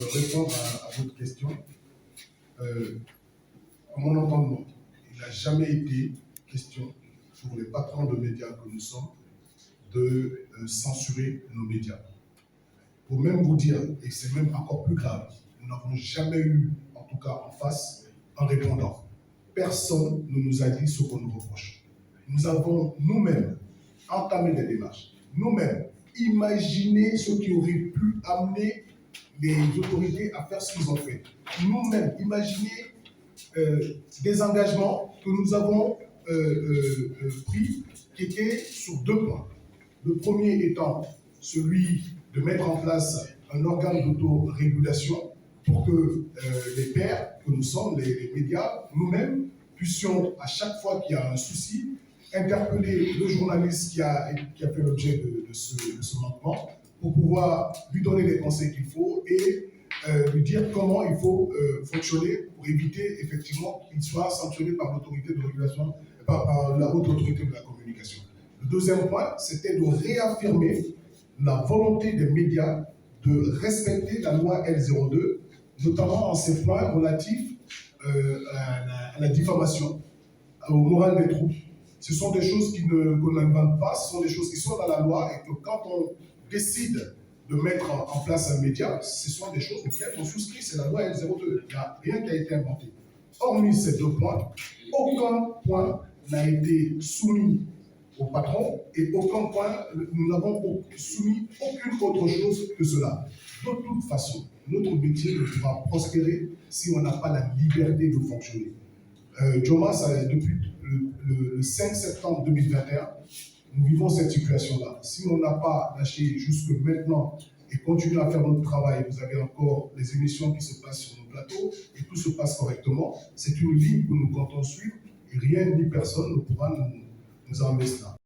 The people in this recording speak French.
Répondre à votre question, à mon entendement, il n'a jamais été question pour les patrons de médias que nous sommes de censurer nos médias. Pour même vous dire, et c'est même encore plus grave, nous n'avons jamais eu, en tout cas en face, un répondant. Personne ne nous a dit ce qu'on nous reproche. Nous avons nous-mêmes entamé des démarches, nous-mêmes imaginé ce qui aurait pu amener les autorités à faire ce qu'ils ont fait. Nous-mêmes imaginé des engagements que nous avons pris qui étaient sur deux points. Le premier étant celui de mettre en place un organe d'autorégulation pour que les pairs que nous sommes, les médias, nous-mêmes, puissions, à chaque fois qu'il y a un souci, interpeller le journaliste qui a fait l'objet de ce manquement pour pouvoir lui donner les conseils qu'il faut et lui dire comment il faut fonctionner pour éviter effectivement qu'il soit sanctionné par l'autorité de régulation, par la haute autorité de la communication. Le deuxième point, c'était de réaffirmer la volonté des médias de respecter la loi L02, notamment en ces points relatifs à la diffamation, au moral des troupes. Ce sont des choses qu'on n'invente pas, ce sont des choses qui sont dans la loi et que quand on décide de mettre en place un média, ce sont des choses auxquelles on souscrit, c'est la loi L02. Il n'y a rien qui a été inventé. Hormis ces deux points, aucun point n'a été soumis au patron et aucun point, nous n'avons soumis aucune autre chose que cela. De toute façon, notre métier ne pourra prospérer si on n'a pas la liberté de fonctionner. Jomas, depuis le 5 septembre 2021, nous vivons cette situation-là. Si on n'a pas lâché jusque maintenant et continué à faire notre travail, vous avez encore les émissions qui se passent sur nos plateaux et tout se passe correctement, c'est une ligne que nous comptons suivre et rien ni personne ne pourra nous en mettre là.